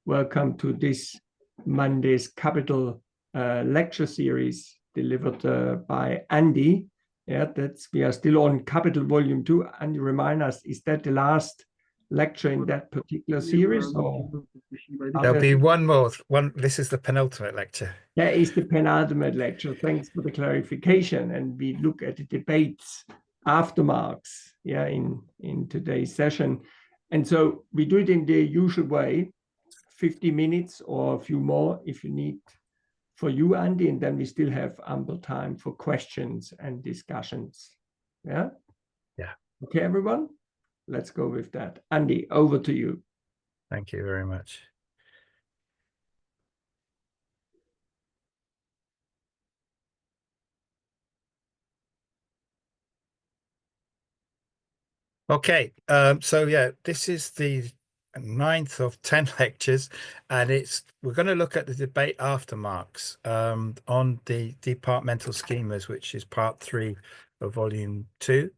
Welcome to this Monday's Capital lecture series delivered by Andy. Yeah, we are still on Capital Volume 2. Andy, remind us, is that the last lecture in that particular series? Or there'll be one more. This is the penultimate lecture. That is the penultimate lecture. Thanks for the clarification. And we look at the debates after Marx, yeah, in today's session. And so we do it in the usual way, 50 minutes or a few more if you need for you, Andy, and then we still have ample time for questions and discussions. Yeah? Yeah. Okay, everyone? Let's go with that. Andy, over to you. Thank you very much. Okay, so yeah, this is the 9th of 10 lectures, and we're going to look at the debate after Marx on the departmental schemas, which is part 3 of volume 2,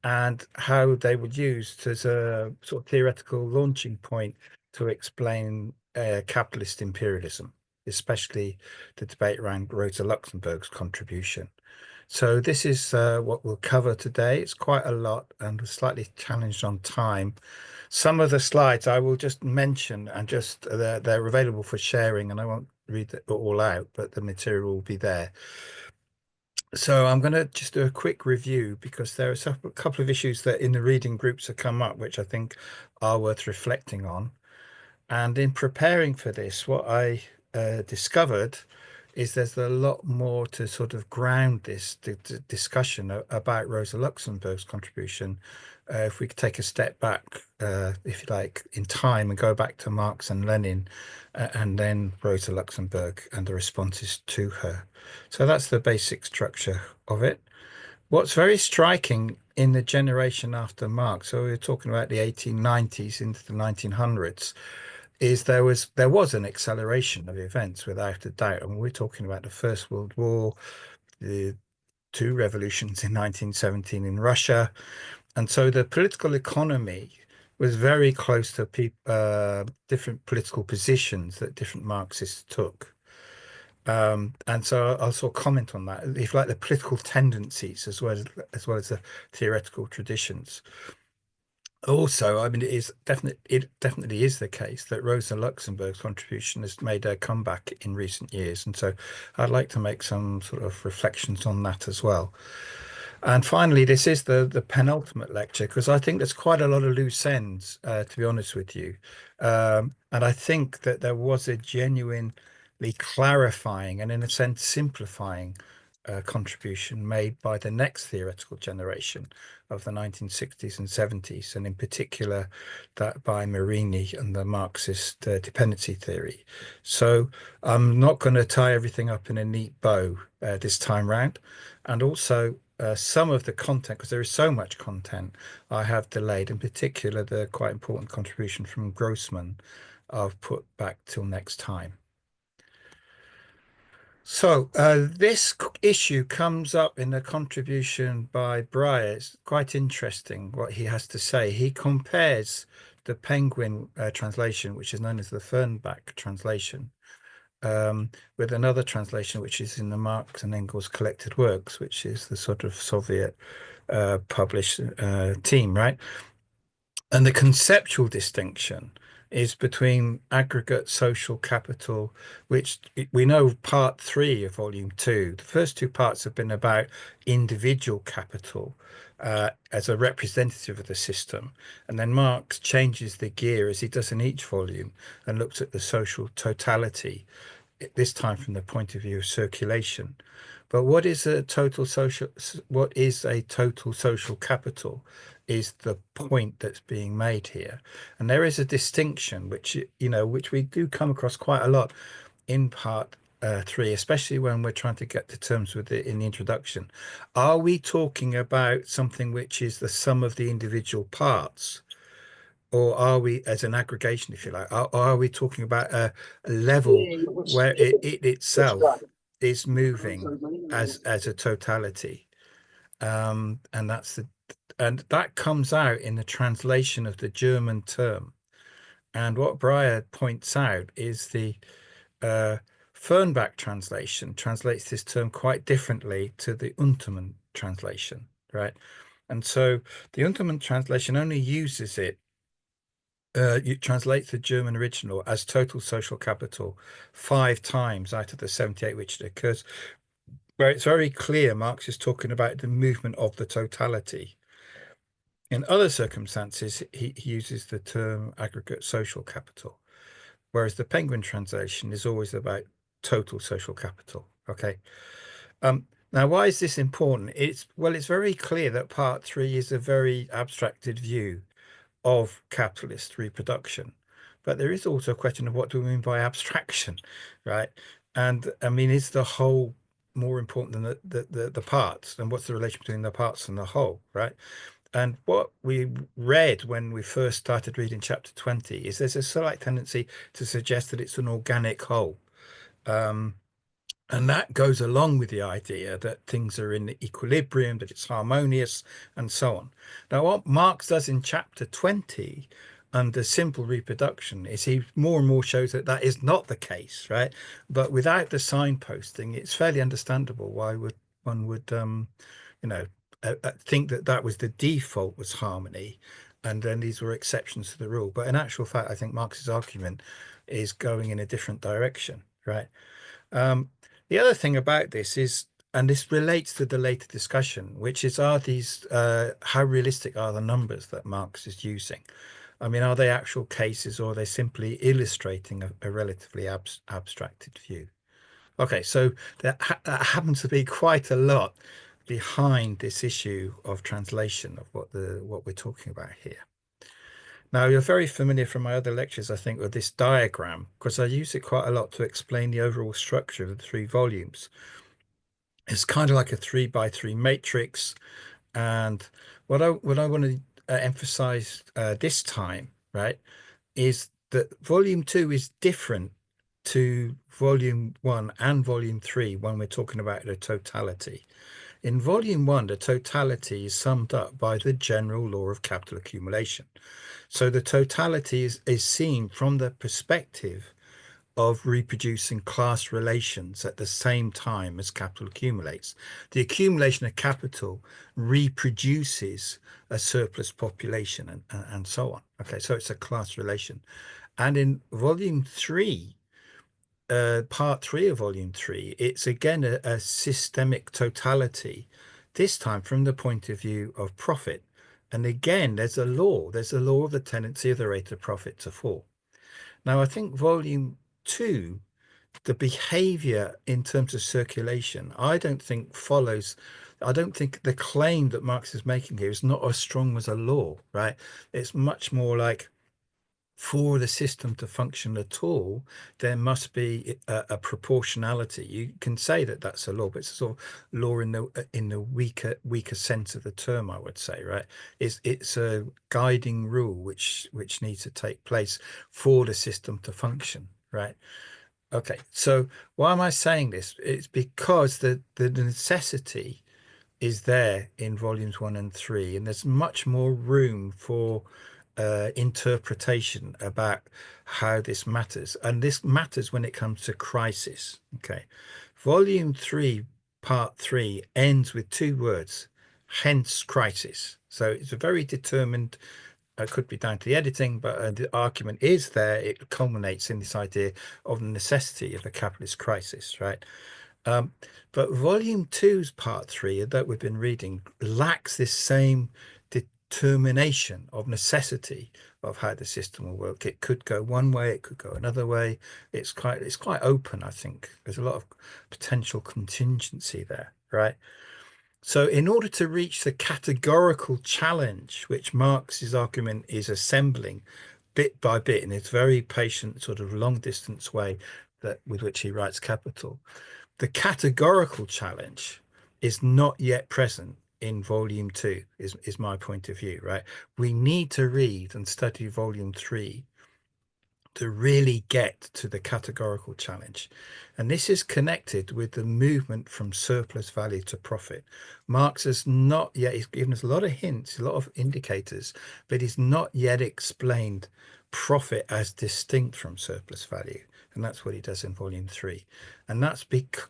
and how they were used as a sort of theoretical launching point to explain capitalist imperialism, especially the debate around Rosa Luxemburg's contribution. So this is what we'll cover today. It's quite a lot and we're slightly challenged on time. Some of the slides I will just mention and just they're available for sharing, and I won't read it all out, but the material will be there. So I'm going to just do a quick review because there are a couple of issues that in the reading groups have come up, which I think are worth reflecting on. And in preparing for this, what I discovered is there's a lot more to sort of ground this discussion about Rosa Luxemburg's contribution. If we could take a step back, if you like, in time and go back to Marx and Lenin, and then Rosa Luxemburg and the responses to her. So that's the basic structure of it. What's very striking in the generation after Marx, so we're talking about the 1890s into the 1900s, is there was an acceleration of events without a doubt. I mean, we're talking about the First World War, the 2 revolutions in 1917 in Russia, and so the political economy was very close to different political positions that different Marxists took. And so I'll sort of comment on that, if like the political tendencies as well as the theoretical traditions. Also, I mean, it definitely is the case that Rosa Luxemburg's contribution has made a comeback in recent years, and so I'd like to make some sort of reflections on that as well. And finally, this is the penultimate lecture because I think there's quite a lot of loose ends, to be honest with you, and I think that there was a genuinely clarifying and, in a sense, simplifying contribution made by the next theoretical generation of the 1960s and 70s, and in particular that by Marini and the Marxist dependency theory. So I'm not going to tie everything up in a neat bow this time round, and also some of the content, because there is so much content, I have delayed, in particular the quite important contribution from Grossman I've put back till next time. So this issue comes up in a contribution by Breyer. It's quite interesting what he has to say. He compares the Penguin translation, which is known as the Fernbach translation, with another translation, which is in the Marx and Engels collected works, which is the sort of Soviet published team, right? And the conceptual distinction is between aggregate social capital, which we know part 3 of volume 2. The first 2 parts have been about individual capital as a representative of the system. And then Marx changes the gear, as he does in each volume, and looks at the social totality, this time from the point of view of circulation. But what is a total social capital is the point that's being made here. And there is a distinction which we do come across quite a lot in part 3, especially when we're trying to get to terms with it in the introduction. Are we talking about something which is the sum of the individual parts? Or are we, as an aggregation, if you like, are we talking about a level where it itself is moving as a totality? And that comes out in the translation of the German term. And what Breyer points out is the Fernbach translation translates this term quite differently to the Untermann translation, right? And so the Untermann translation only uses it, it translates the German original as total social capital 5 times out of the 78 which it occurs, where it's very clear Marx is talking about the movement of the totality. In other circumstances, he uses the term aggregate social capital, whereas the Penguin translation is always about total social capital. Okay. Now, why is this important? It's very clear that part 3 is a very abstracted view of capitalist reproduction, but there is also a question of what do we mean by abstraction, right? And I mean, is the whole more important than the parts, and what's the relation between the parts and the whole, right? And what we read when we first started reading chapter 20 is there's a slight tendency to suggest that it's an organic whole. And that goes along with the idea that things are in equilibrium, that it's harmonious, and so on. Now, what Marx does in chapter 20 under simple reproduction is he more and more shows that that is not the case, right? But without the signposting, it's fairly understandable why one would, think that that was the default was harmony, and then these were exceptions to the rule. But in actual fact, I think Marx's argument is going in a different direction, right? The other thing about this is, and this relates to the later discussion, which is, how realistic are the numbers that Marx is using? I mean, are they actual cases, or are they simply illustrating a relatively abstracted view? Okay, so there happens to be quite a lot behind this issue of translation of what we're talking about here. Now, you're very familiar from my other lectures, I think, with this diagram, because I use it quite a lot to explain the overall structure of the 3 volumes. It's kind of like a 3 by 3 matrix. And what I want to emphasize this time, right, is that volume 2 is different to volume 1 and volume 3 when we're talking about the totality. In volume 1, the totality is summed up by the general law of capital accumulation. So the totality is seen from the perspective of reproducing class relations at the same time as capital accumulates. The accumulation of capital reproduces a surplus population and so on. Okay, so it's a class relation. And in volume 3, part 3 of volume 3, it's again a systemic totality, this time from the point of view of profit. And again, there's a law of the tendency of the rate of profit to fall. Now, I think volume 2, the behavior in terms of circulation, I don't think the claim that Marx is making here is not as strong as a law, right? It's much more like, for the system to function at all, there must be a proportionality. You can say that that's a law, but it's a sort of law in the weaker sense of the term, I would say, right? It's a guiding rule which needs to take place for the system to function, right? Okay, so why am I saying this? It's because the necessity is there in volumes 1 and 3, and there's much more room for interpretation about how this matters. And this matters when it comes to crisis. Okay, volume 3, part 3 ends with 2 words, hence crisis. So it's a very determined, it could be down to the editing, but the argument is there. It culminates in this idea of the necessity of a capitalist crisis, right? But volume 2's part 3 that we've been reading lacks this same determination of necessity of how the system will work. It could go one way, it could go another way. It's quite open, I think. There's a lot of potential contingency there, right? So in order to reach the categorical challenge, which Marx's argument is assembling bit by bit in his very patient sort of long distance way with which he writes Capital, the categorical challenge is not yet present in volume 2, is my point of view, right? We need to read and study volume 3 to really get to the categorical challenge. And this is connected with the movement from surplus value to profit. Marx has not yet, he's given us a lot of hints, a lot of indicators, but he's not yet explained profit as distinct from surplus value. And that's what he does in volume 3. And that's because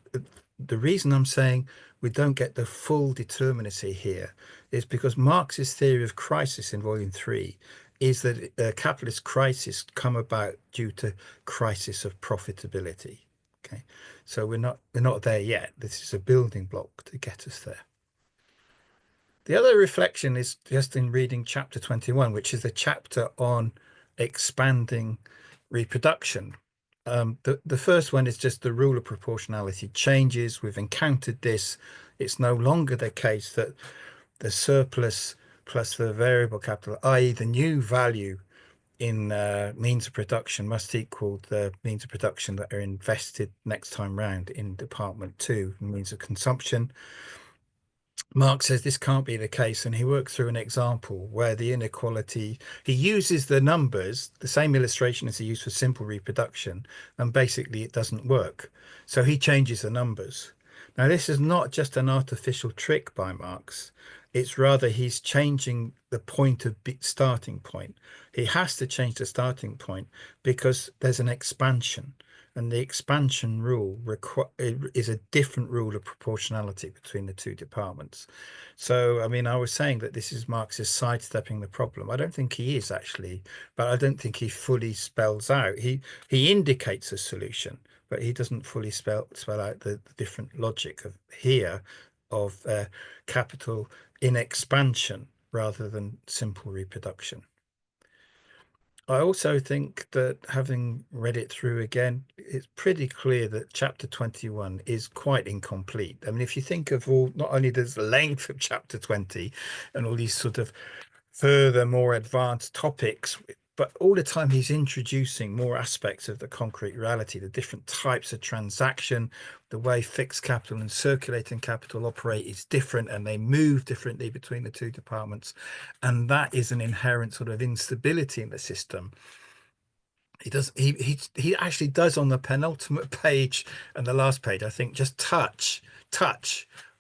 the reason I'm saying we don't get the full determinacy here is because Marx's theory of crisis in volume 3 is that capitalist crisis come about due to crisis of profitability. Okay, so we're not there yet. This is a building block to get us there. The other reflection is just in reading chapter 21, which is the chapter on expanding reproduction. The first one is just the rule of proportionality changes. We've encountered this. It's no longer the case that the surplus plus the variable capital, i.e. the new value in means of production must equal the means of production that are invested next time round in Department 2, means of consumption. Marx says this can't be the case, and he works through an example where the inequality, he uses the numbers, the same illustration as he used for simple reproduction, and basically it doesn't work. So he changes the numbers. Now, this is not just an artificial trick by Marx. It's rather he's changing the point of starting point. He has to change the starting point because there's an expansion. And the expansion rule is a different rule of proportionality between the two departments. So, I mean, I was saying that this is Marx's sidestepping the problem. I don't think he is actually, but I don't think he fully spells out. He indicates a solution, but he doesn't fully spell out the different logic of here of capital in expansion rather than simple reproduction. I also think that having read it through again, it's pretty clear that chapter 21 is quite incomplete. I mean, if you think of all, not only there's the length of chapter 20 and all these sort of further, more advanced topics, but all the time he's introducing more aspects of the concrete reality, the different types of transaction, the way fixed capital and circulating capital operate is different and they move differently between the two departments. And that is an inherent sort of instability in the system. He actually does on the penultimate page and the last page, I think, just touch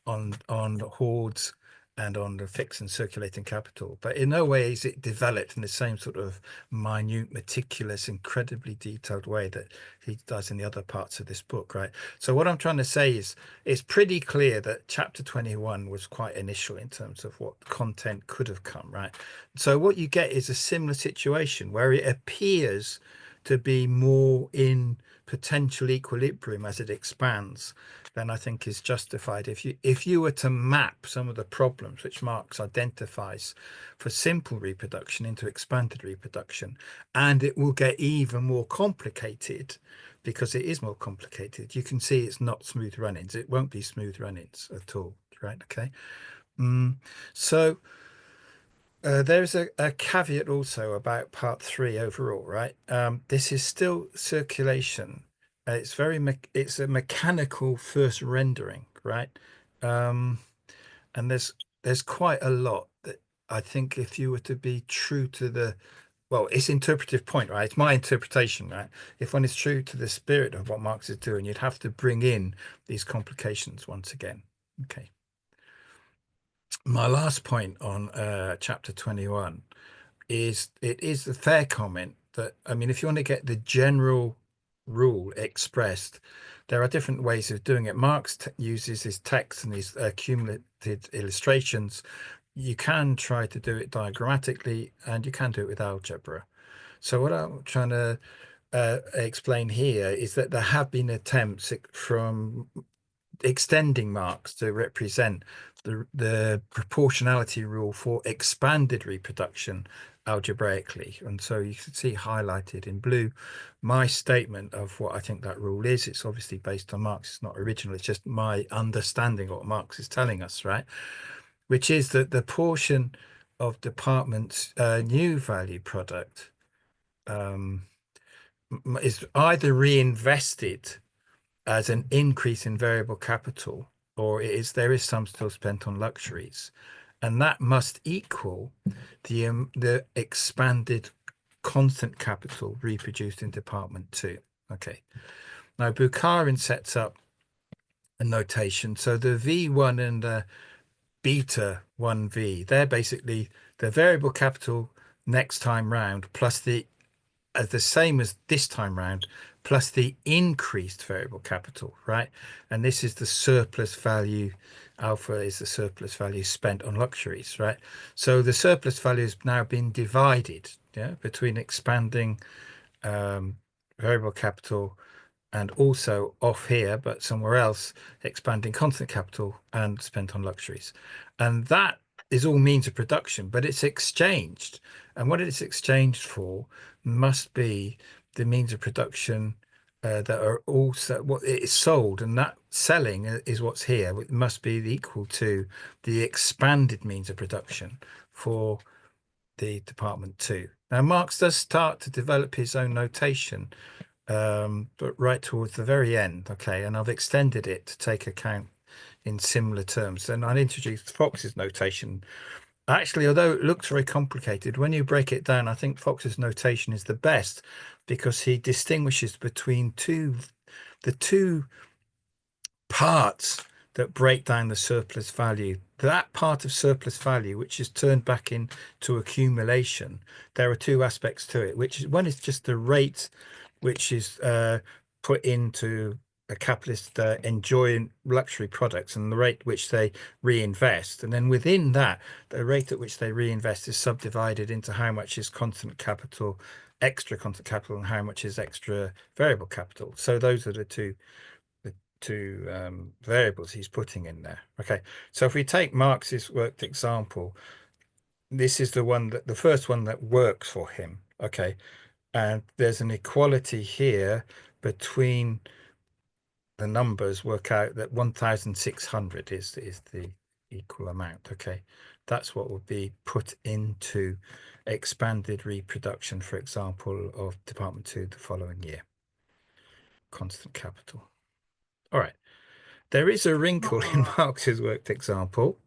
on the hoards and on the fixed and circulating capital, but in no way is it developed in the same sort of minute, meticulous, incredibly detailed way that he does in the other parts of this book, right? So what I'm trying to say is it's pretty clear that chapter 21 was quite initial in terms of what content could have come, right? So what you get is a similar situation where it appears to be more in potential equilibrium as it expands, then I think is justified. If you were to map some of the problems which Marx identifies for simple reproduction into expanded reproduction, and it will get even more complicated because it is more complicated. You can see it's not smooth run-ins. It won't be smooth run-ins at all, right? Okay. So there's a caveat also about part 3 overall, right? This is still circulation. It's it's a mechanical first rendering, right? And there's quite a lot that I think if you were to be true to well, it's interpretive point, right? It's my interpretation, right? If one is true to the spirit of what Marx is doing, you'd have to bring in these complications once again. Okay. My last point on chapter 21 is it is the fair comment that, I mean, if you want to get the general rule expressed, there are different ways of doing it. Marx uses his text and his accumulated illustrations. You can try to do it diagrammatically and you can do it with algebra. So what I'm trying to explain here is that there have been attempts from extending Marx to represent the proportionality rule for expanded reproduction algebraically. And so you can see highlighted in blue my statement of what I think that rule is. It's obviously based on Marx. It's not original. It's just my understanding of what Marx is telling us, right? Which is that the portion of department's new value product is either reinvested as an increase in variable capital, or there is some still spent on luxuries, and that must equal the expanded constant capital reproduced in Department 2. Okay. Now Bukharin sets up a notation. So the V1 and the beta 1V, they're basically the variable capital next time round plus the as the same as this time round, plus the increased variable capital, right? And this is the surplus value. Alpha is the surplus value spent on luxuries, right? So the surplus value has now been divided, yeah, between expanding variable capital and also off here, but somewhere else, expanding constant capital and spent on luxuries. And that is all means of production, but it's exchanged. And what it's exchanged for must be the means of production that are also what it is sold, and that selling is what's here. It must be equal to the expanded means of production for the Department 2. Now, Marx does start to develop his own notation, but right towards the very end, okay, and I've extended it to take account in similar terms. And I introduced Fox's notation. Actually, although it looks very complicated, when you break it down, I think Fox's notation is the best because he distinguishes between the two parts that break down the surplus value. That part of surplus value, which is turned back into accumulation, there are two aspects to it, which is one is just the rate which is put into a capitalist enjoying luxury products and the rate which they reinvest. And then within that, the rate at which they reinvest is subdivided into how much is constant capital, extra constant capital, and how much is extra variable capital. So those are the two variables he's putting in there. Okay, so if we take Marx's worked example, this is the first one that works for him. Okay, and there's an equality here between the numbers. Work out that 1,600 is the equal amount. Okay, that's what would be put into expanded reproduction, for example, of Department 2 the following year. Constant capital. All right. There is a wrinkle in Marx's worked example,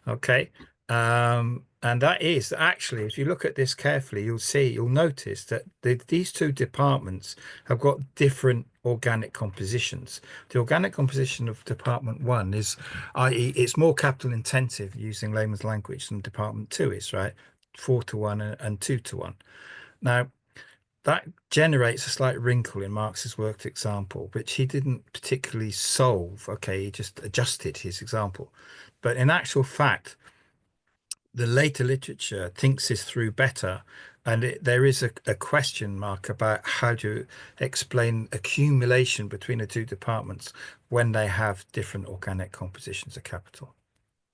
okay, and that is actually, if you look at this carefully, you'll notice that these two departments have got different organic compositions. The organic composition of Department 1 is, i.e., it's more capital intensive using layman's language than Department 2 is, right? 4-to-1 and 2-to-1. Now, that generates a slight wrinkle in Marx's worked example, which he didn't particularly solve. Okay, he just adjusted his example. But in actual fact, the later literature thinks this through better. And there is a question mark about how to explain accumulation between the two departments when they have different organic compositions of capital.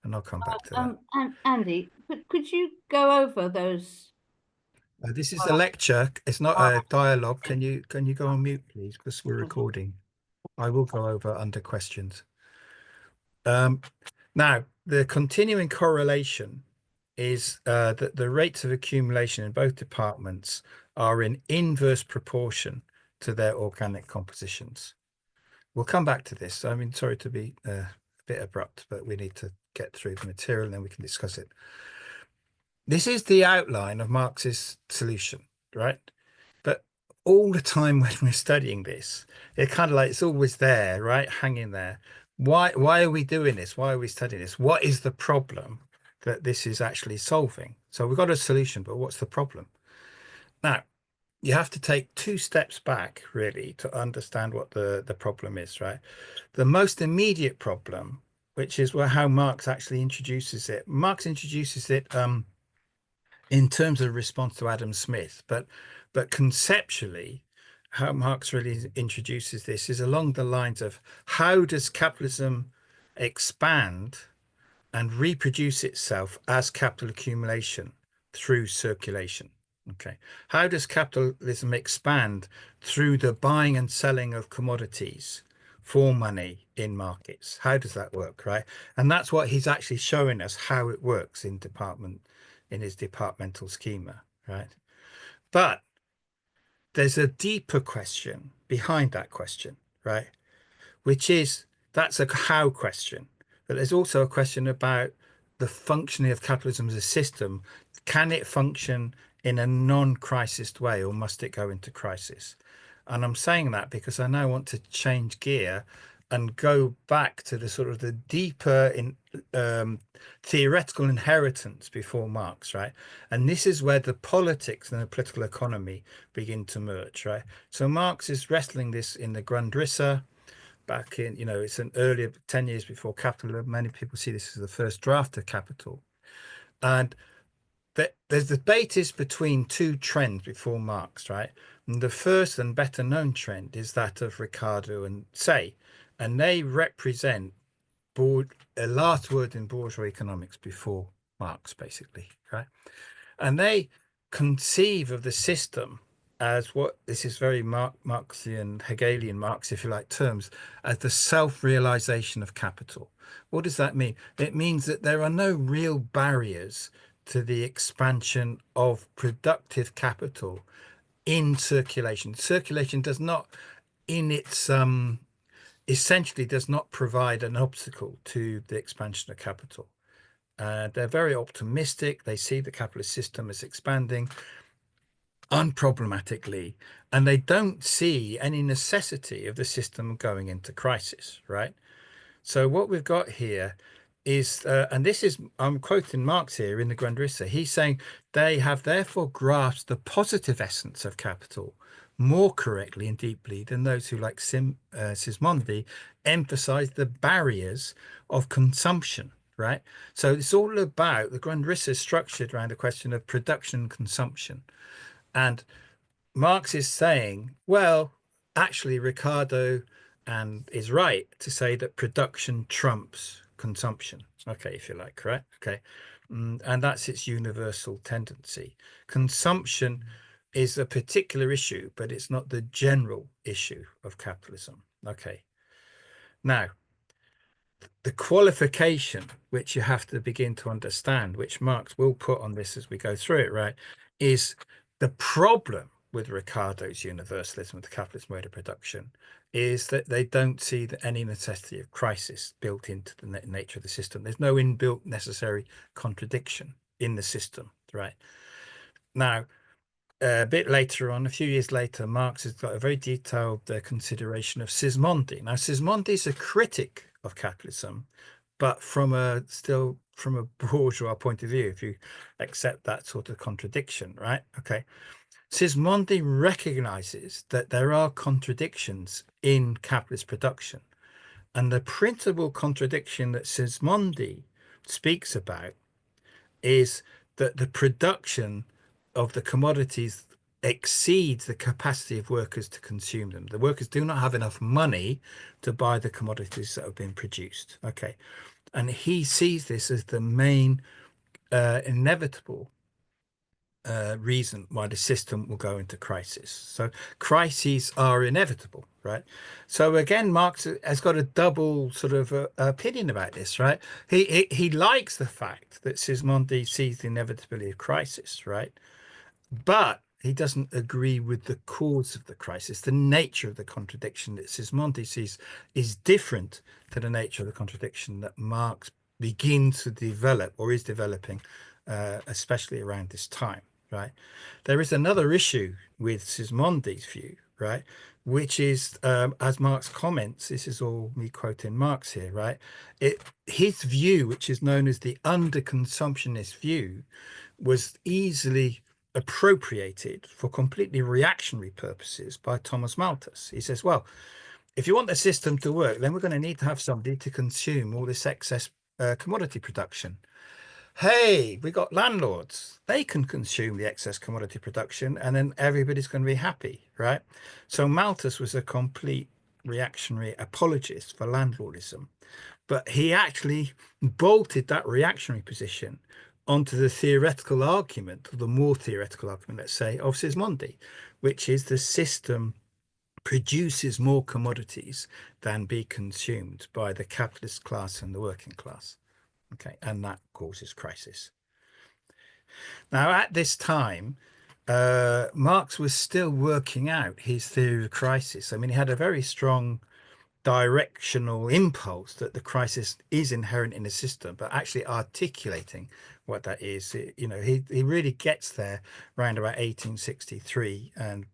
And I'll come back to that. And Andy, could you go over those? This is a lecture. It's not a dialogue. Can you go on mute, please? Because we're recording. I will go over under questions. Now, the continuing correlation is that the rates of accumulation in both departments are in inverse proportion to their organic compositions. We'll come back to this. I mean, sorry to be a bit abrupt, but we need to get through the material and then we can discuss it. This is the outline of Marx's solution, right? But all the time when we're studying this, it's kind of like it's always there, right? Hanging there. Why are we doing this? Why are we studying this? What is the problem that this is actually solving? So we've got a solution, but what's the problem? Now, you have to take two steps back, really, to understand what the problem is, right? The most immediate problem, which is how Marx actually introduces it. Marx introduces it in terms of response to Adam Smith, but conceptually, how Marx really introduces this is along the lines of how does capitalism expand and reproduce itself as capital accumulation through circulation? Okay, how does capitalism expand through the buying and selling of commodities for money in markets? How does that work, right? And that's what he's actually showing us how it works in his departmental schema, right? But there's a deeper question behind that question, right? Which is, that's a how question, but there's also a question about the functioning of capitalism as a system. Can it function in a non-crisis way, or must it go into crisis? And I'm saying that because I now want to change gear and go back to the sort of the deeper in theoretical inheritance before Marx, right? And this is where the politics and the political economy begin to merge, right? So Marx is wrestling this in the Grundrisse back in, it's an earlier 10 years before Capital. Many people see this as the first draft of Capital. And there's the debate is between two trends before Marx, right? And the first and better known trend is that of Ricardo and Say, and they represent a last word in bourgeois economics before Marx, basically, right? And they conceive of the system as what this is very Marxian, Hegelian Marx, if you like, terms, as the self-realization of capital. What does that mean? It means that there are no real barriers to the expansion of productive capital in circulation. Circulation does not, in its essentially does not provide an obstacle to the expansion of capital. They're very optimistic. They see the capitalist system as expanding unproblematically, and they don't see any necessity of the system going into crisis, right? So what we've got here is, and this is, I'm quoting Marx here in the Grundrisse, he's saying they have therefore grasped the positive essence of capital more correctly and deeply than those who, like Sismondi, emphasize the barriers of consumption, right? So it's all about, the Grundrisse is structured around the question of production and consumption. And Marx is saying, well, actually, Ricardo is right to say that production trumps consumption. Okay, if you like, correct? Okay. And that's its universal tendency. Consumption is a particular issue, but it's not the general issue of capitalism. Okay. Now, the qualification which you have to begin to understand, which Marx will put on this as we go through it, right, is the problem with Ricardo's universalism of the capitalist mode of production is that they don't see any necessity of crisis built into the nature of the system. There's no inbuilt necessary contradiction in the system, right? Now, a bit later on, a few years later, Marx has got a very detailed consideration of Sismondi. Now, Sismondi is a critic of capitalism, but still from a bourgeois point of view, if you accept that sort of contradiction, right? Okay. Sismondi recognizes that there are contradictions in capitalist production. And the principal contradiction that Sismondi speaks about is that the production of the commodities exceeds the capacity of workers to consume them. The workers do not have enough money to buy the commodities that have been produced. Okay. And he sees this as the main inevitable reason why the system will go into crisis. So crises are inevitable, right? So again, Marx has got a double sort of opinion about this, right? He likes the fact that Sismondi sees the inevitability of crisis, right? But he doesn't agree with the cause of the crisis. The nature of the contradiction that Sismondi sees is different to the nature of the contradiction that Marx begins to develop or is developing, especially around this time, right? There is another issue with Sismondi's view, right? Which is, as Marx comments, this is all me quoting Marx here, right? His view, which is known as the underconsumptionist view, was easily appropriated for completely reactionary purposes by Thomas Malthus. He says, well, if you want the system to work, then we're going to need to have somebody to consume all this excess commodity production. Hey, we got landlords. They can consume the excess commodity production and then everybody's going to be happy, right? So Malthus was a complete reactionary apologist for landlordism, but he actually bolted that reactionary position onto the theoretical argument, or the more theoretical argument, let's say, of Sismondi, which is the system produces more commodities than be consumed by the capitalist class and the working class. Okay, and that causes crisis. Now, at this time, Marx was still working out his theory of crisis. I mean, he had a very strong directional impulse that the crisis is inherent in the system, but actually articulating what that is, he really gets there around about 1863 and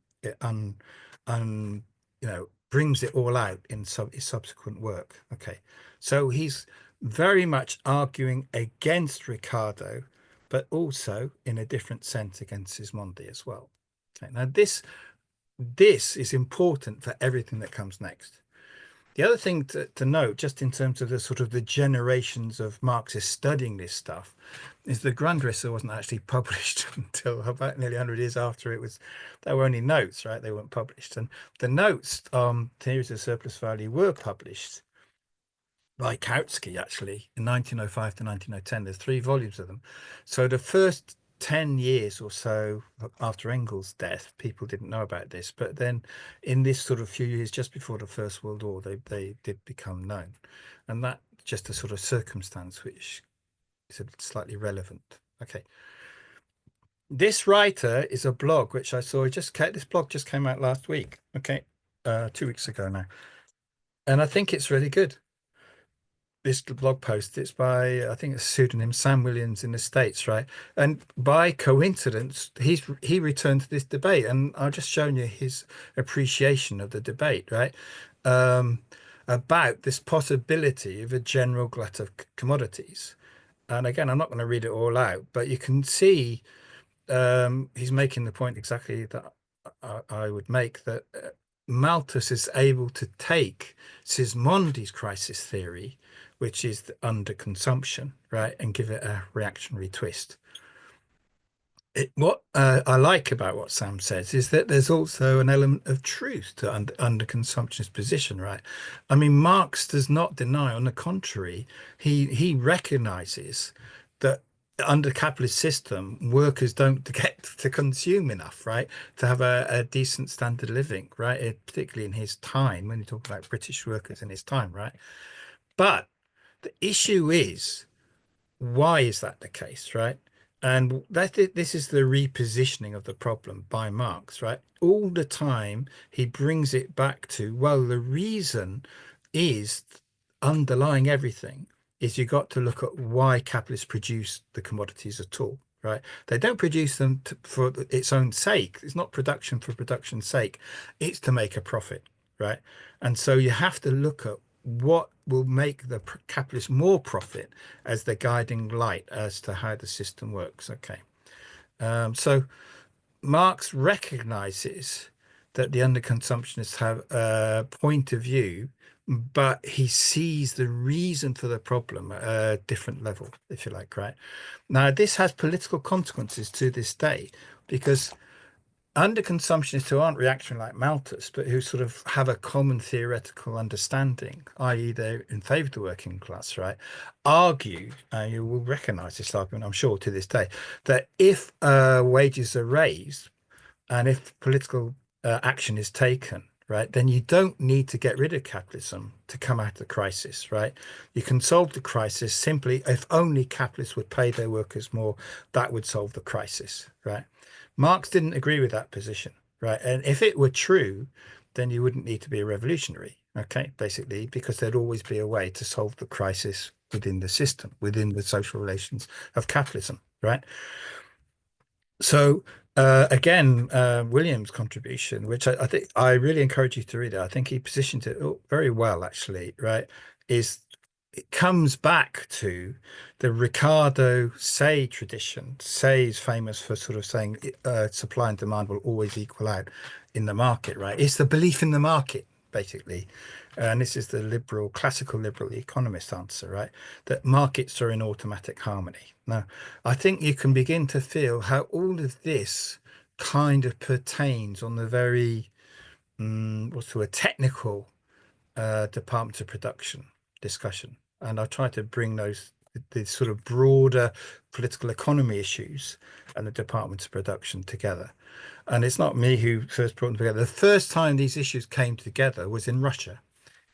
brings it all out in his subsequent work. Okay, so he's very much arguing against Ricardo, but also in a different sense against Sismondi as well. Okay, now this is important for everything that comes next. The other thing to note, just in terms of the sort of the generations of Marxists studying this stuff, is the Grundrisse wasn't actually published until about nearly 100 years after it was. There were only notes, right? They weren't published. And the notes on theories of surplus value were published by Kautsky, actually, in 1905 to 1910. There's 3 volumes of them. So the first 10 years or so after Engels' death, people didn't know about this. But then in this sort of few years just before the First World War, they did become known. And that just a sort of circumstance which is slightly relevant. Okay. This writer is a blog which I saw this blog just came out last week. Okay. 2 weeks ago now. And I think it's really good. This blog post, it's by, I think it's pseudonym Sam Williams in the States, right? And by coincidence, he returned to this debate, and I've just shown you his appreciation of the debate, right? About this possibility of a general glut of commodities. And again, I'm not going to read it all out, but you can see he's making the point exactly that I would make, that Malthus is able to take Sismondi's crisis theory, which is the underconsumption, right, and give it a reactionary twist. What I like about what Sam says is that there's also an element of truth to underconsumptionist position, right? I mean, Marx does not deny, on the contrary, he recognizes that under capitalist system, workers don't get to consume enough, right, to have a decent standard of living, right? Particularly in his time, when you talk about British workers in his time, right? But the issue is, why is that the case, right? And this is the repositioning of the problem by Marx, right? All the time he brings it back to, well, the reason is underlying everything is you got to look at why capitalists produce the commodities at all, right? They don't produce them for its own sake. It's not production for production's sake. It's to make a profit, right? And so you have to look at what will make the capitalist more profit as the guiding light as to how the system works. Okay. So Marx recognizes that the underconsumptionists have a point of view, but he sees the reason for the problem at a different level, if you like, right? Now, this has political consequences to this day, because underconsumptionists who aren't reactionary like Malthus, but who sort of have a common theoretical understanding, i.e. they're in favor of the working class, right, argue, and you will recognize this argument, I'm sure, to this day, that if wages are raised and if political action is taken, right, then you don't need to get rid of capitalism to come out of the crisis, right? You can solve the crisis simply if only capitalists would pay their workers more, that would solve the crisis, right? Marx didn't agree with that position, right? And if it were true, then you wouldn't need to be a revolutionary, okay, basically, because there'd always be a way to solve the crisis within the system, within the social relations of capitalism, right? So again, Williams' contribution, which I think I really encourage you to read it. I think he positioned it very well, actually, right? It comes back to the Ricardo Say tradition. Say is famous for sort of saying supply and demand will always equal out in the market, right? It's the belief in the market, basically. And this is the classical liberal economist answer, right? That markets are in automatic harmony. Now, I think you can begin to feel how all of this kind of pertains on the very, what's the word, technical departments of production discussion. And I try to bring the sort of broader political economy issues and the departments of production together. And it's not me who first brought them together. The first time these issues came together was in Russia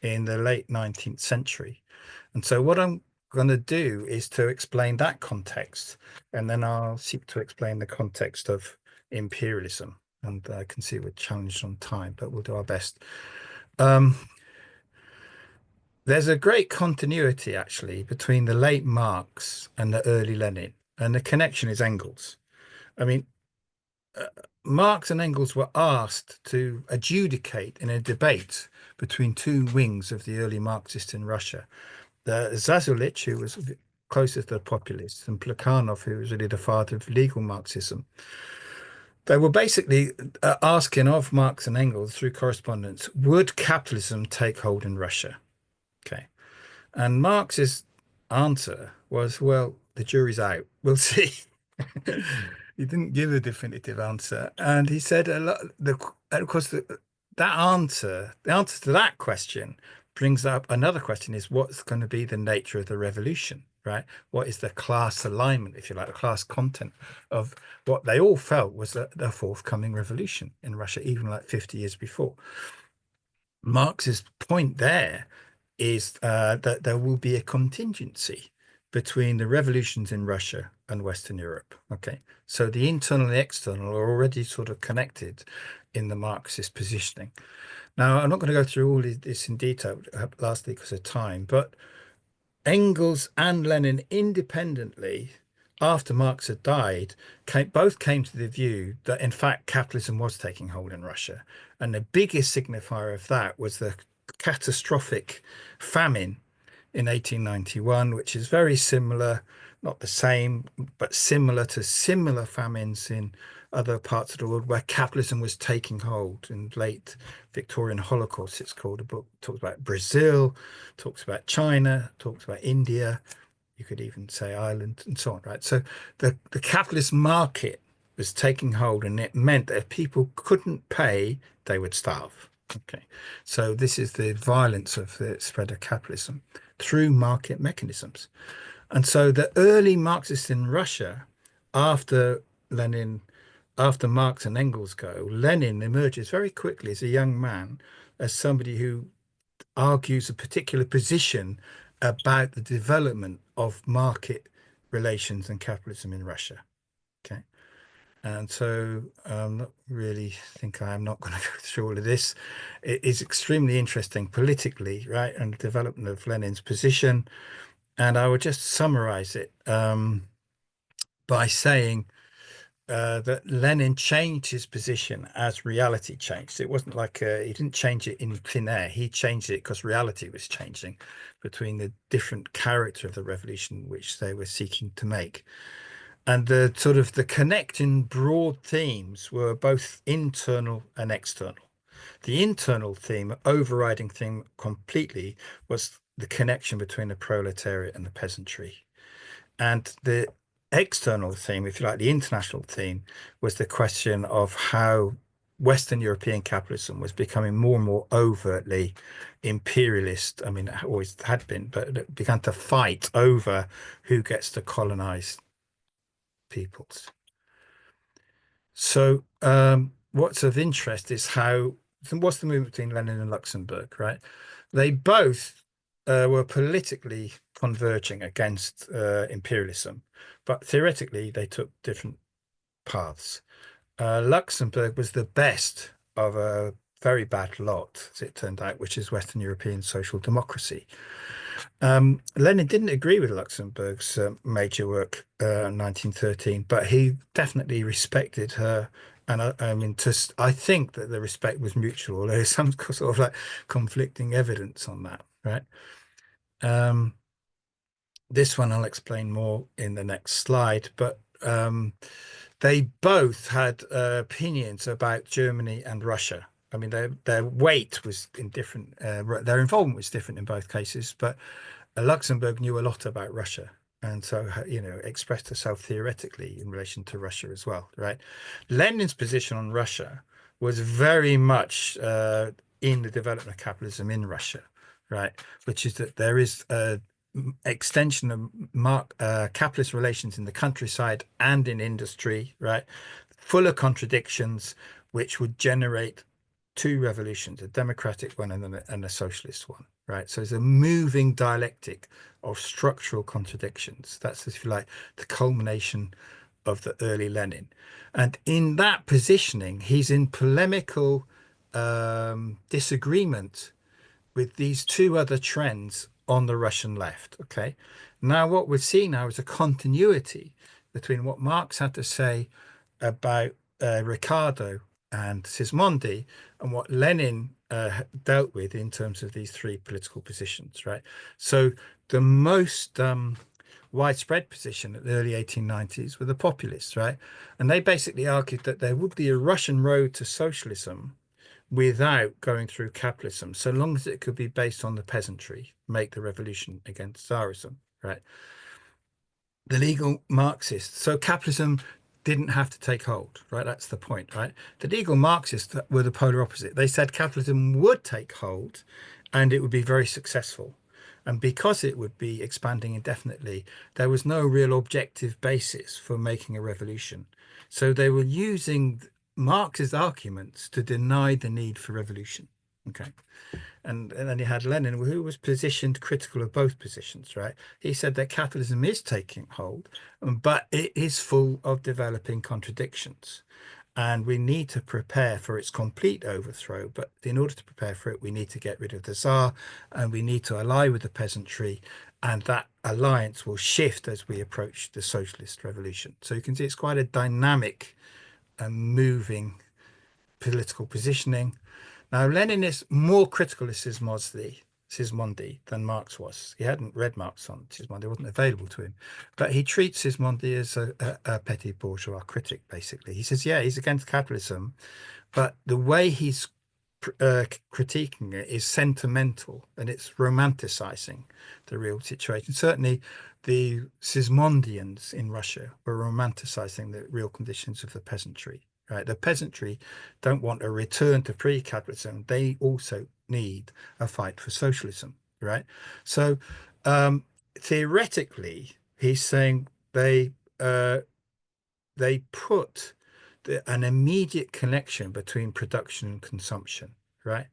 in the late 19th century. And so what I'm going to do is to explain that context, and then I'll seek to explain the context of imperialism. And I can see we're challenged on time, but we'll do our best. There's a great continuity, actually, between the late Marx and the early Lenin, and the connection is Engels. I mean, Marx and Engels were asked to adjudicate in a debate between two wings of the early Marxists in Russia. Zazulich, who was closest to the populists, and Plekhanov, who was really the father of legal Marxism. They were basically asking of Marx and Engels through correspondence, would capitalism take hold in Russia? Okay. And Marx's answer was, well, the jury's out. We'll see. He didn't give a definitive answer. And he said a lot, of course, that answer, the answer to that question brings up another question, is what's going to be the nature of the revolution, right? What is the class alignment, if you like, the class content of what they all felt was the forthcoming revolution in Russia, even like 50 years before. Marx's point there is that there will be a contingency between the revolutions in Russia and Western Europe. Okay, so the internal and the external are already sort of connected in the Marxist positioning. Now, I'm not going to go through all this in detail, lastly, because of time, but Engels and Lenin independently, after Marx had died, both came to the view that, in fact, capitalism was taking hold in Russia. And the biggest signifier of that was the catastrophic famine in 1891, which is very similar, not the same, but similar to similar famines in other parts of the world where capitalism was taking hold. In late Victorian Holocaust, it's called. A book talks about Brazil, talks about China, talks about India. You could even say Ireland and so on, right? So the capitalist market was taking hold, and it meant that if people couldn't pay, they would starve. Okay, so this is the violence of the spread of capitalism through market mechanisms. And so the early Marxists in Russia, after Marx and Engels go, Lenin emerges very quickly as a young man, as somebody who argues a particular position about the development of market relations and capitalism in Russia. Okay. And so I'm not really I'm not going to go through all of this. It is extremely interesting politically, right? And the development of Lenin's position. And I would just summarize it by saying that Lenin changed his position as reality changed. It wasn't like he didn't change it in thin air. He changed it because reality was changing between the different character of the revolution which they were seeking to make. And the sort of the connecting broad themes were both internal and external. The internal theme, overriding theme completely, was the connection between the proletariat and the peasantry. And the external theme, if you like, the international theme, was the question of how Western European capitalism was becoming more and more overtly imperialist. I mean, it always had been, but it began to fight over who gets to colonize peoples. So what's of interest is what's the movement between Lenin and Luxemburg, right? They both were politically converging against imperialism, but theoretically they took different paths. Luxemburg was the best of a very bad lot, as it turned out, which is Western European social democracy. Lenin didn't agree with Luxemburg's major work, 1913, but he definitely respected her. And I mean, I think that the respect was mutual, although there's some sort of like conflicting evidence on that, right? This one I'll explain more in the next slide, but they both had opinions about Germany and Russia. I mean, their weight was in different, their involvement was different in both cases, but Luxemburg knew a lot about Russia, and so, you know, expressed herself theoretically in relation to Russia as well, right? Lenin's position on Russia was very much in the development of capitalism in Russia, right? Which is that there is a extension of capitalist relations in the countryside and in industry, right? Full of contradictions, which would generate two revolutions, a democratic one and a socialist one, right? So it's a moving dialectic of structural contradictions. That's, if you like, the culmination of the early Lenin. And in that positioning, he's in polemical disagreement with these two other trends on the Russian left, okay? Now what we're seeing now is a continuity between what Marx had to say about Ricardo and Sismondi, and what Lenin dealt with in terms of these three political positions, right? So the most widespread position at the early 1890s were the populists, right? And they basically argued that there would be a Russian road to socialism without going through capitalism, so long as it could be based on the peasantry, make the revolution against Tsarism, right? The legal Marxists, so capitalism didn't have to take hold, right? That's the point, right? The legal Marxists were the polar opposite. They said capitalism would take hold and it would be very successful. And because it would be expanding indefinitely, there was no real objective basis for making a revolution. So they were using Marx's arguments to deny the need for revolution. Okay. And then you had Lenin, who was positioned critical of both positions, right? He said that capitalism is taking hold, but it is full of developing contradictions. And we need to prepare for its complete overthrow. But in order to prepare for it, we need to get rid of the Tsar and we need to ally with the peasantry. And that alliance will shift as we approach the socialist revolution. So you can see it's quite a dynamic and moving political positioning. Now, Lenin is more critical of Sismondi than Marx was. He hadn't read Marx on Sismondi, it wasn't available to him. But he treats Sismondi as a petty bourgeois critic, basically. He says, yeah, he's against capitalism, but the way he's critiquing it is sentimental and it's romanticizing the real situation. Certainly, the Sismondians in Russia were romanticizing the real conditions of the peasantry. Right, the peasantry don't want a return to pre-capitalism. They also need a fight for socialism, right? So theoretically, he's saying they put an immediate connection between production and consumption, right?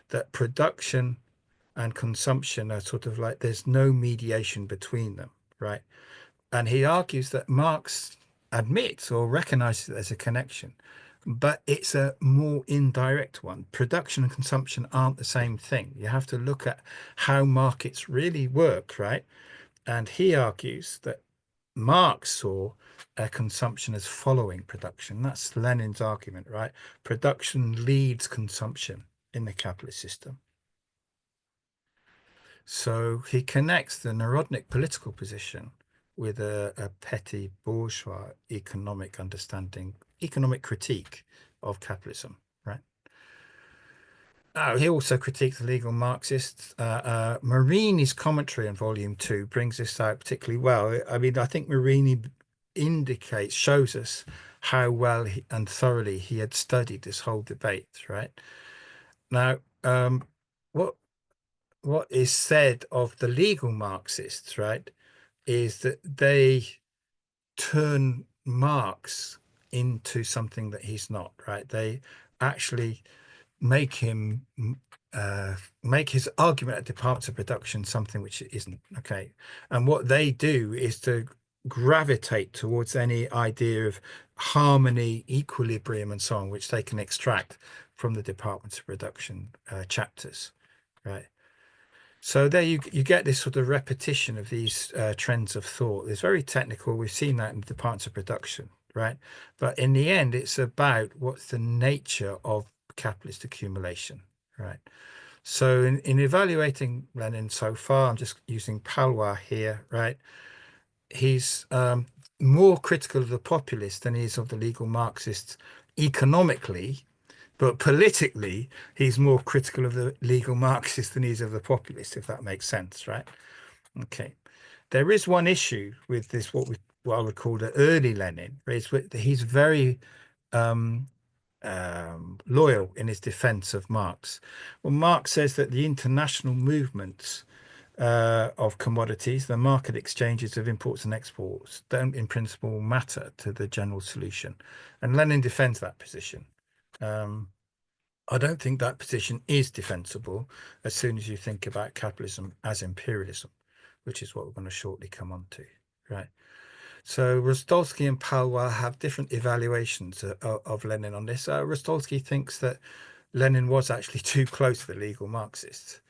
That production and consumption are sort of like there's no mediation between them, right? And he argues that Marx admits or recognizes that there's a connection, but it's a more indirect one. Production and consumption aren't the same thing. You have to look at how markets really work, right? And he argues that Marx saw consumption as following production. That's Lenin's argument, right? Production leads consumption in the capitalist system. So he connects the Narodnik political position with a petty bourgeois economic understanding, economic critique of capitalism, right? He also critiques the legal Marxists. Marini's commentary on Volume 2 brings this out particularly well. I mean, I think Marini shows us how well and thoroughly he had studied this whole debate, right? Now, what is said of the legal Marxists, right, is that they turn Marx into something that he's not, right? They actually make him make his argument at departments of production something which it isn't, okay? And what they do is to gravitate towards any idea of harmony, equilibrium, and so on, which they can extract from the departments of production chapters, right? So there you get this sort of repetition of these trends of thought. It's very technical. We've seen that in the departments of production, right? But in the end, it's about what's the nature of capitalist accumulation, right? So in evaluating Lenin so far, I'm just using Palwa here, right? He's more critical of the populists than he is of the legal Marxists economically, but politically, he's more critical of the legal Marxist than he is of the populist, if that makes sense, right? Okay. There is one issue with this, what I would call the early Lenin, is that he's very loyal in his defense of Marx. Well, Marx says that the international movements of commodities, the market exchanges of imports and exports, don't in principle matter to the general solution. And Lenin defends that position. I don't think that position is defensible as soon as you think about capitalism as imperialism, which is what we're going to shortly come on to, right? So Rostolsky and Palwa have different evaluations of Lenin on this. Rostolsky thinks that Lenin was actually too close to the legal Marxists,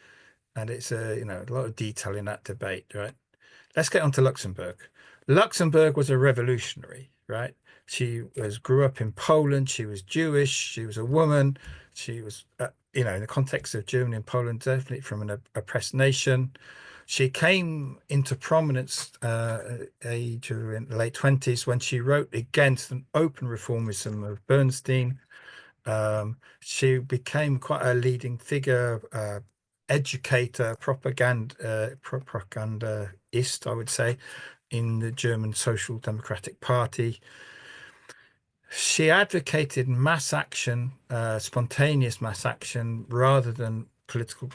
and it's a lot of detail in that debate, right? Let's get on to Luxemburg. Luxemburg was a revolutionary, right? grew up in Poland. She was Jewish. She was a woman. She was, in the context of Germany and Poland, definitely from an oppressed nation. She came into prominence age in the late 20s when she wrote against an open reformism of Bernstein. She became quite a leading figure, educator, propagandist, I would say, in the German Social Democratic Party. She advocated mass action, spontaneous mass action, rather than political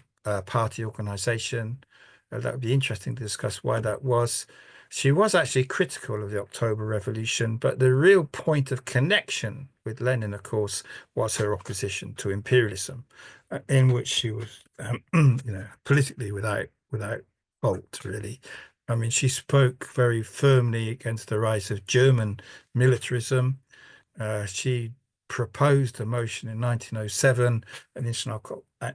party organization. That would be interesting to discuss why that was. She was actually critical of the October Revolution, but the real point of connection with Lenin, of course, was her opposition to imperialism, in which she was, politically without fault, really. I mean, she spoke very firmly against the rise of German militarism. She proposed a motion in 1907, an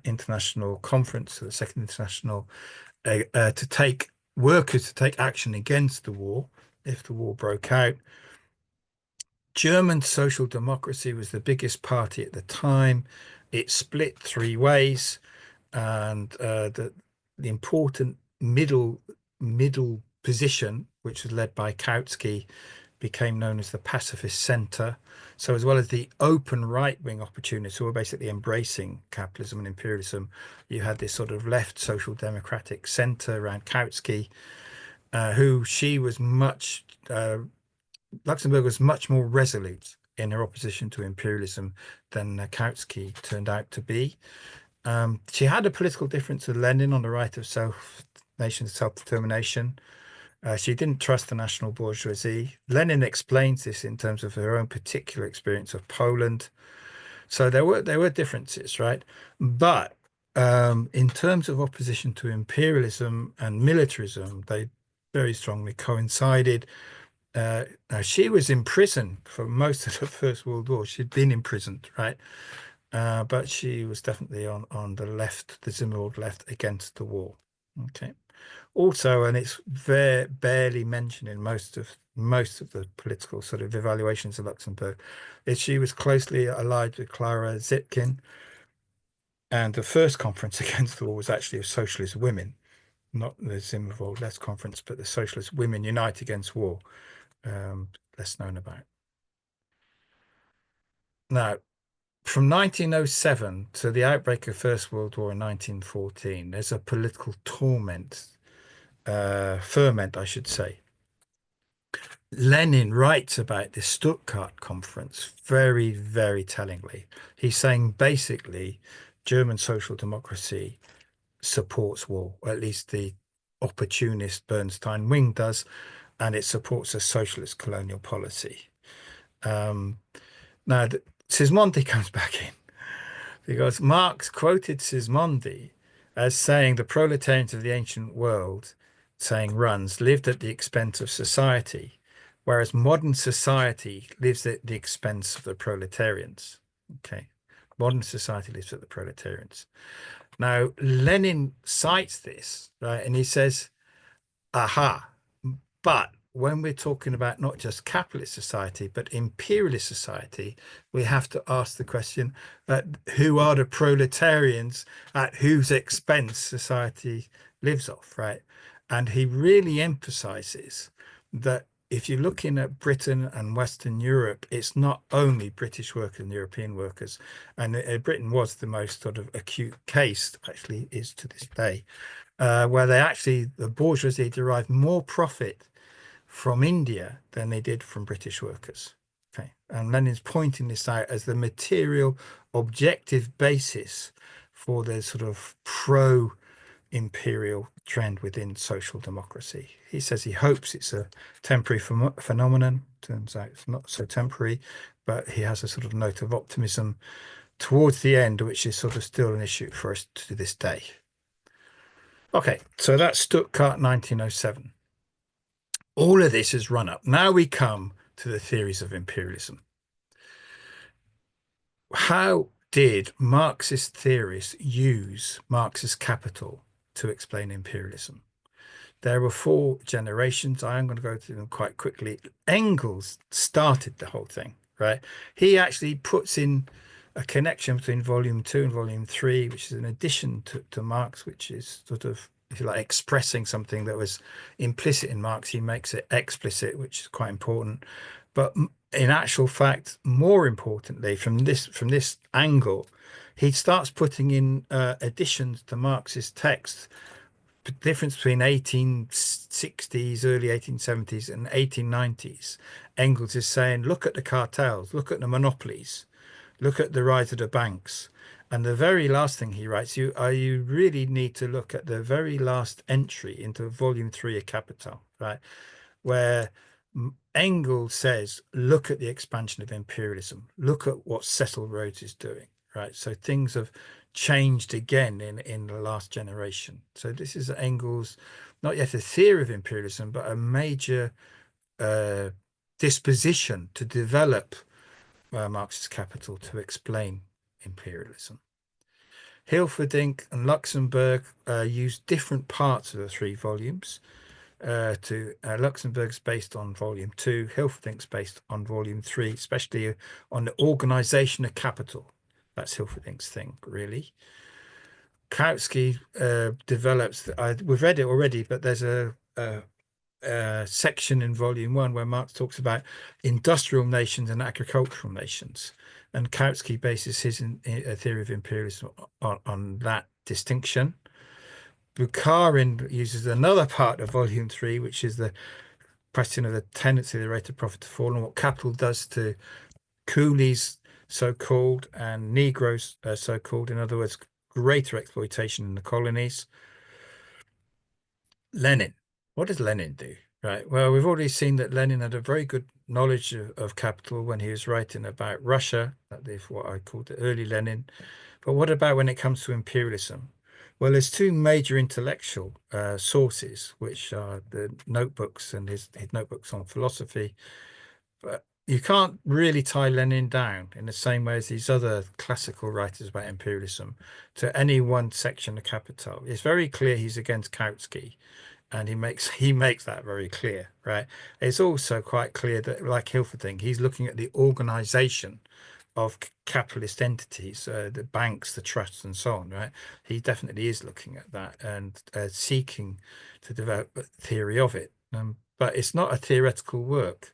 international conference, the Second International, to take workers to take action against the war if the war broke out. German Social Democracy was the biggest party at the time. It split three ways, and the important middle position, which was led by Kautsky, became known as the pacifist center. So as well as the open right-wing opportunists who were basically embracing capitalism and imperialism, you had this sort of left social democratic center around Kautsky, who Luxemburg was much more resolute in her opposition to imperialism than Kautsky turned out to be. She had a political difference with Lenin on the right of nation self-determination. She didn't trust the national bourgeoisie. Lenin explains this in terms of her own particular experience of Poland. So there were differences, right? But in terms of opposition to imperialism and militarism, they very strongly coincided. Now she was in prison for most of the First World War. She'd been imprisoned, right? But she was definitely on the left, the Zimmerwald left, against the war. Okay. Also, and it's very barely mentioned in most of the political sort of evaluations of Luxembourg, is she was closely allied with Clara Zetkin, and the first conference against the war was actually of socialist women, not the Zimmerwald Left conference, but the Socialist Women Unite Against War, less known about. Now, from 1907 to the outbreak of First World War in 1914, there's a political ferment, I should say. Lenin writes about the Stuttgart conference very, very tellingly. He's saying basically German social democracy supports war, or at least the opportunist Bernstein wing does, and it supports a socialist colonial policy. Now, Sismondi comes back in because Marx quoted Sismondi as saying the proletarians of the ancient world, lived at the expense of society, whereas modern society lives at the expense of the proletarians. Okay, modern society lives at the proletarians. Now, Lenin cites this, right, and he says, aha, but when we're talking about not just capitalist society, but imperialist society, we have to ask the question, who are the proletarians at whose expense society lives off, right? And he really emphasizes that if you're looking at Britain and Western Europe, it's not only British workers and European workers. And Britain was the most sort of acute case, actually is to this day, where the bourgeoisie derived more profit from India than they did from British workers. Okay, and Lenin's pointing this out as the material objective basis for the sort of pro-imperial trend within social democracy. He says he hopes it's a temporary phenomenon. Turns out it's not so temporary, but he has a sort of note of optimism towards the end, which is sort of still an issue for us to this day. Okay, so that's Stuttgart 1907. All of this has run up. Now we come to the theories of imperialism. How did Marxist theorists use Marxist capital to explain imperialism? There were 4 generations. I am going to go through them quite quickly. Engels started the whole thing, right? He actually puts in a connection between volume 2 and volume 3, which is an addition to Marx, which is sort of, if you like, expressing something that was implicit in Marx. He makes it explicit, which is quite important. But in actual fact, more importantly, from this angle, he starts putting in additions to Marx's text. The difference between 1860s, early 1870s, and 1890s. Engels is saying, look at the cartels, look at the monopolies, look at the rise of the banks. And the very last thing he writes, you really need to look at the very last entry into volume 3 of Capital, right? Where Engels says, look at the expansion of imperialism, look at what Cecil Rhodes is doing, right? So things have changed again in the last generation. So this is Engels, not yet a theory of imperialism, but a major disposition to develop Marxist Capital to explain imperialism. Hilferdink and Luxemburg used different parts of the 3 volumes. Luxemburg's based on volume 2, Hilferdink's based on volume 3, especially on the organization of capital. That's Hilferdink's thing, really. Kautsky develops, we've read it already, but there's a section in volume 1 where Marx talks about industrial nations and agricultural nations. And Kautsky bases his theory of imperialism on that distinction. Bukharin uses another part of volume 3, which is the question of the tendency of the rate of profit to fall and what capital does to coolies, so-called, and Negroes, so-called. In other words, greater exploitation in the colonies. Lenin. What does Lenin do? Right. Well, we've already seen that Lenin had a very good knowledge of capital when he was writing about Russia. That is what I call the early Lenin. But what about when it comes to imperialism? Well, there's 2 major intellectual sources, which are the notebooks and his notebooks on philosophy. But you can't really tie Lenin down in the same way as these other classical writers about imperialism to any one section of Capital. It's very clear he's against Kautsky, and he makes that very clear, right? It's also quite clear that, like Hilferding, he's looking at the organization of capitalist entities, the banks, the trusts, and so on, right? He definitely is looking at that and seeking to develop a theory of it. But it's not a theoretical work.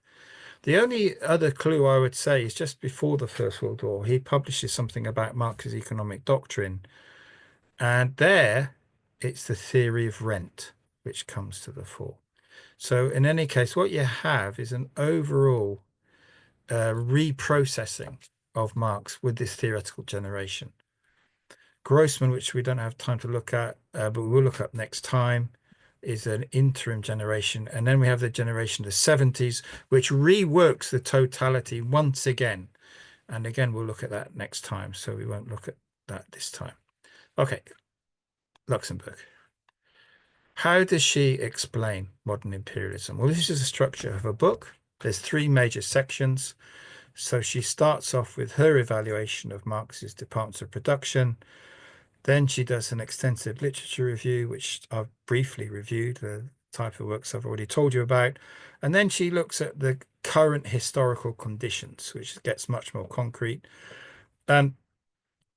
The only other clue I would say is just before the First World War, he publishes something about Marx's economic doctrine. And there, it's the theory of rent, which comes to the fore. So in any case, what you have is an overall reprocessing of Marx with this theoretical generation. Grossman, which we don't have time to look at, but we'll look up next time, is an interim generation. And then we have the generation of the 70s, which reworks the totality once again. And again, we'll look at that next time. So we won't look at that this time. Okay, Luxemburg. How does she explain modern imperialism? Well, this is the structure of a book. There's 3 major sections. So she starts off with her evaluation of Marx's departments of production. Then she does an extensive literature review, which I've briefly reviewed, the type of works I've already told you about. And then she looks at the current historical conditions, which gets much more concrete. And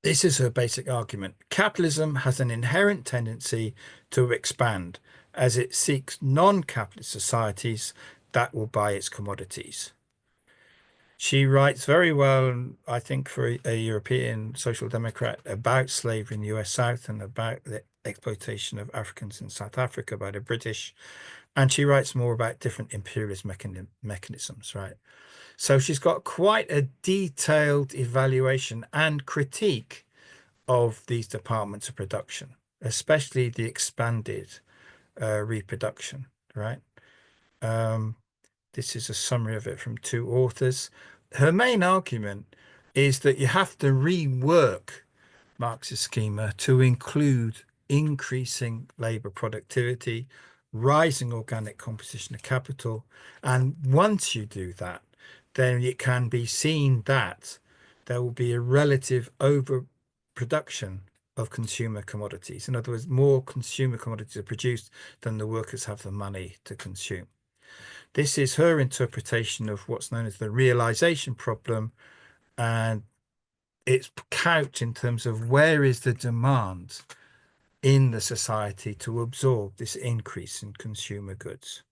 this is her basic argument. Capitalism has an inherent tendency to expand as it seeks non-capitalist societies that will buy its commodities. She writes very well, I think, for a European social democrat about slavery in the US South and about the exploitation of Africans in South Africa by the British. And she writes more about different imperialist mechanisms, right? So she's got quite a detailed evaluation and critique of these departments of production, especially the expanded reproduction, right? This is a summary of it from 2 authors. Her main argument is that you have to rework Marx's schema to include increasing labor productivity, rising organic composition of capital. And once you do that, then it can be seen that there will be a relative overproduction of consumer commodities. In other words, more consumer commodities are produced than the workers have the money to consume. This is her interpretation of what's known as the realization problem, and it's couched in terms of where is the demand in the society to absorb this increase in consumer goods.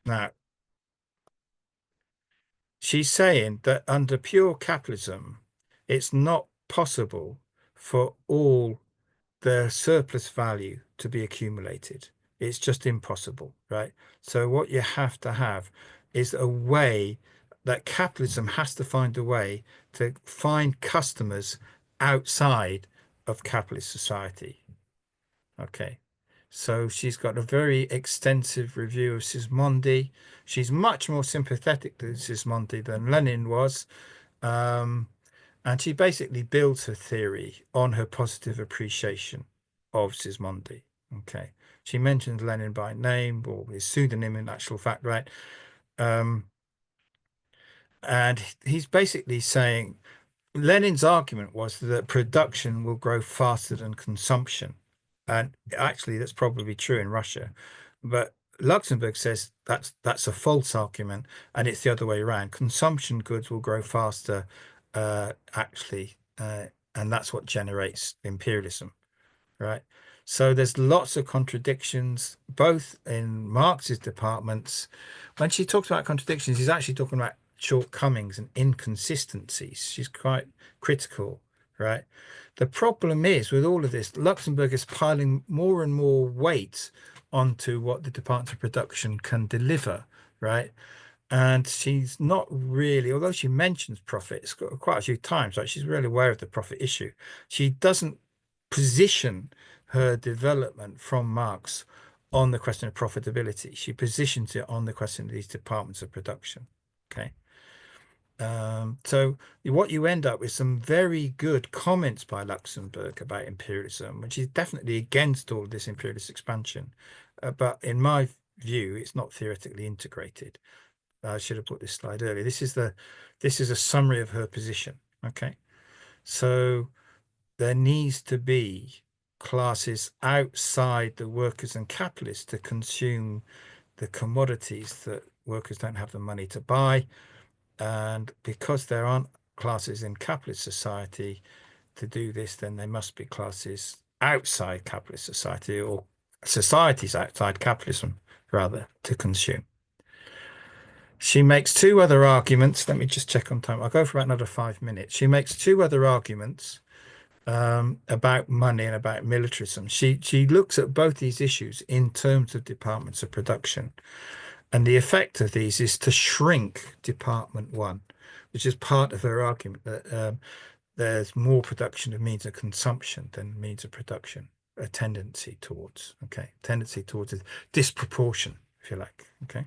Now, she's saying that under pure capitalism, it's not possible for all the surplus value to be accumulated. It's just impossible, right? So what you have to have is a way that capitalism has to find a way to find customers outside of capitalist society. Okay. So she's got a very extensive review of Sismondi. She's much more sympathetic to Sismondi than Lenin was. And she basically builds her theory on her positive appreciation of Sismondi. Okay. She mentions Lenin by name, or his pseudonym in actual fact, right? And he's basically saying Lenin's argument was that production will grow faster than consumption. And actually, that's probably true in Russia. But Luxemburg says that's a false argument, and it's the other way around. Consumption goods will grow faster, actually, and that's what generates imperialism, right? So there's lots of contradictions, both in Marx's departments. When she talks about contradictions, she's actually talking about shortcomings and inconsistencies. She's quite critical, right? The problem is with all of this, Luxemburg is piling more and more weight onto what the Department of Production can deliver, right? And she's not really, although she mentions profits quite a few times, right? She's really aware of the profit issue. She doesn't position her development from Marx on the question of profitability. She positions it on the question of these departments of production. Okay. So what you end up with some very good comments by Luxemburg about imperialism, which is definitely against all this imperialist expansion. But in my view, it's not theoretically integrated. I should have put this slide earlier. This is a summary of her position. Okay. So there needs to be classes outside the workers and capitalists to consume the commodities that workers don't have the money to buy. And because there aren't classes in capitalist society to do this, then there must be classes outside capitalist society, or societies outside capitalism, rather, to consume. She makes two other arguments. Let me just check on time. I'll go for about another 5 minutes. She makes two other arguments about money and about militarism. She looks at both these issues in terms of departments of production. And the effect of these is to shrink Department 1, which is part of her argument that there's more production of means of consumption than means of production, a tendency towards a disproportion, if you like. Okay.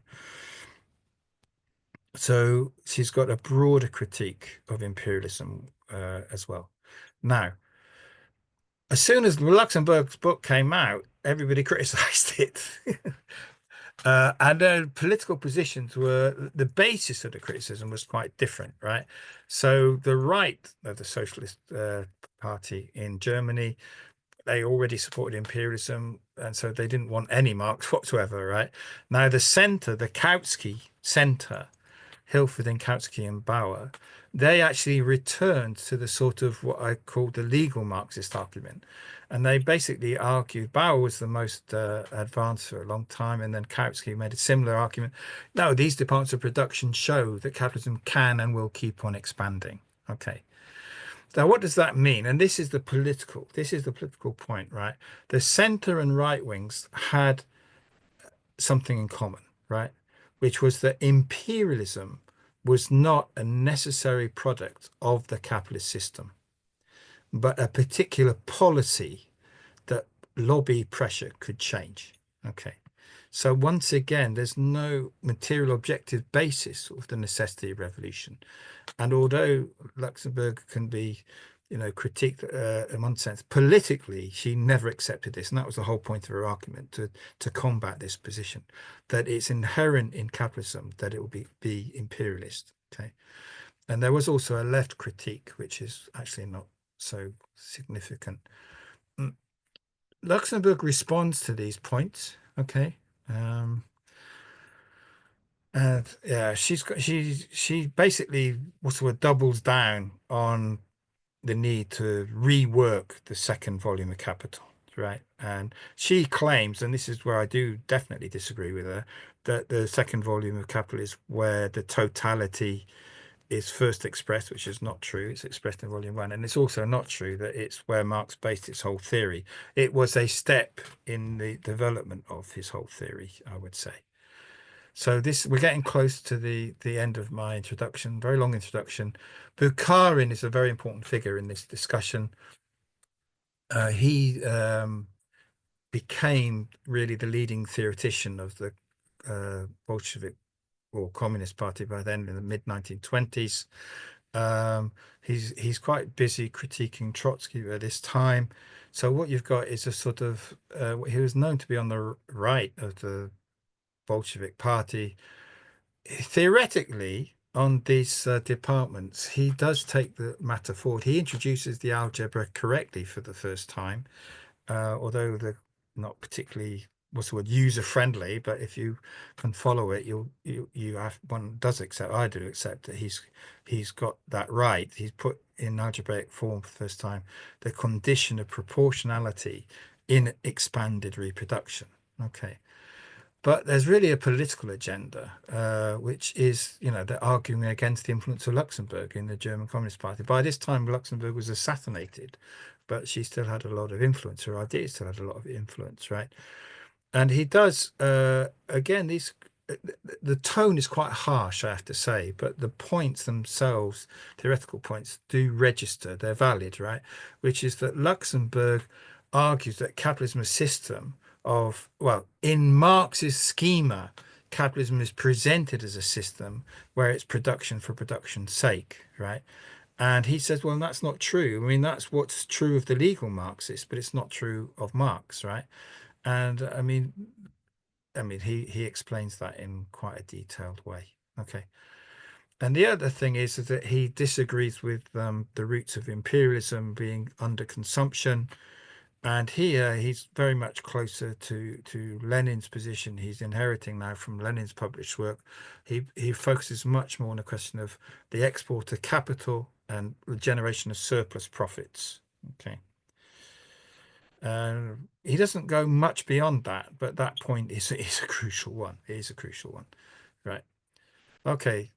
So she's got a broader critique of imperialism as well. Now, as soon as Luxemburg's book came out, everybody criticized it. And their political positions were, the basis of the criticism was quite different, right? So the right of the Socialist Party in Germany, they already supported imperialism, and so they didn't want any Marx whatsoever, right? Now the center, the Kautsky Center, Hilford and Kautsky and Bauer, they actually returned to the sort of what I call the legal Marxist argument. And they basically argued, Bauer was the most advanced for a long time, and then Kautsky made a similar argument. No, these departments of production show that capitalism can and will keep on expanding. Okay. Now, what does that mean? And this is the political point, right? The center and right wings had something in common, right? Which was that imperialism was not a necessary product of the capitalist system, but a particular policy that lobby pressure could change. Okay. So once again, there's no material objective basis of the necessity of revolution. And although Luxemburg can be, critiqued in one sense, politically, she never accepted this. And that was the whole point of her argument, to combat this position, that it's inherent in capitalism that it will be imperialist. Okay. And there was also a left critique, which is actually not so significant. Luxemburg responds to these points, okay, and yeah, she basically doubles down on the need to rework the second volume of Capital, right? And she claims, and this is where I do definitely disagree with her, that the second volume of Capital is where the totality is first expressed, which is not true. It's expressed in volume 1, and it's also not true that it's where Marx based its whole theory. It was a step in the development of his whole theory, I would say. So we're getting close to the end of my introduction, very long introduction. Bukharin is a very important figure in this discussion. He became really the leading theoretician of the Bolshevik or Communist Party by then in the mid-1920s. He's quite busy critiquing Trotsky at this time. So what you've got is a sort of he was known to be on the right of the Bolshevik Party. Theoretically, on these departments, he does take the matter forward. He introduces the algebra correctly for the first time, although they're not particularly user friendly. But if you can follow it, one does accept. I do accept that he's got that right. He's put in algebraic form for the first time the condition of proportionality in expanded reproduction. Okay. But there's really a political agenda, which is, they're arguing against the influence of Luxemburg in the German Communist Party. By this time, Luxemburg was assassinated, but she still had a lot of influence. Her ideas still had a lot of influence, right? And he does, again, the tone is quite harsh, I have to say, but the points themselves, theoretical points, do register. They're valid, right? Which is that Luxemburg argues that capitalism is a system of, in Marx's schema, capitalism is presented as a system where it's production for production's sake, right? And he says, well, that's not true. I mean, that's what's true of the legal Marxists, but it's not true of Marx, right? And I mean, he explains that in quite a detailed way. Okay. And the other thing is that he disagrees with the roots of imperialism being under consumption. And here he's very much closer to Lenin's position. He's inheriting now from Lenin's published work. He focuses much more on the question of the export of capital and the generation of surplus profits. Okay. He doesn't go much beyond that, but that point is a crucial one. It is a crucial one, right? Okay.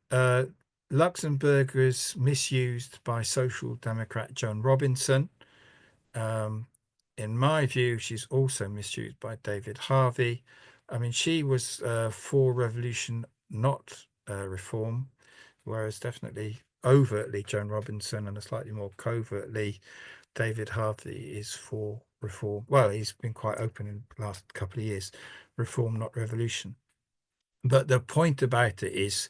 Luxemburg was misused by Social Democrat Joan Robinson. In my view, she's also misused by David Harvey. I mean, she was for revolution, not reform, whereas definitely overtly Joan Robinson and a slightly more covertly David Harvey is for reform. Well, he's been quite open in the last couple of years, reform, not revolution. But the point about it is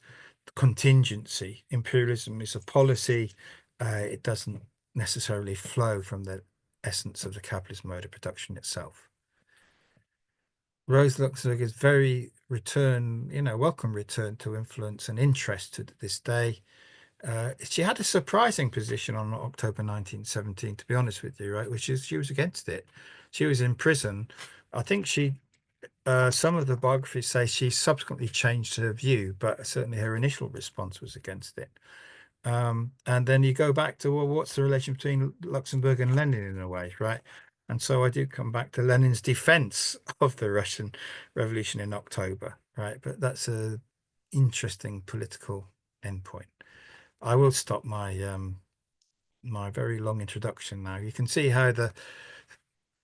contingency. Imperialism is a policy. It doesn't necessarily flow from the essence of the capitalist mode of production itself. Rosa Luxemburg is very welcome return to influence and interest to this day. She had a surprising position on October 1917, to be honest with you, right? Which is she was against it. She was in prison. I think some of the biographies say she subsequently changed her view, but certainly her initial response was against it. And then you go back to, well, what's the relation between Luxemburg and Lenin in a way, right? And so I do come back to Lenin's defense of the Russian Revolution in October, right? But that's an interesting political endpoint. I will stop my my very long introduction now. You can see how the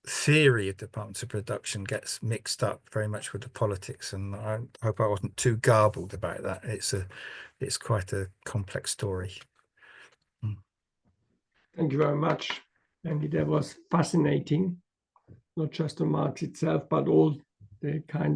theory of departments of production gets mixed up very much with the politics, and I hope I wasn't too garbled about that. It's quite a complex story. Thank you very much, Andy. That was fascinating, not just on Marx itself, but all the kind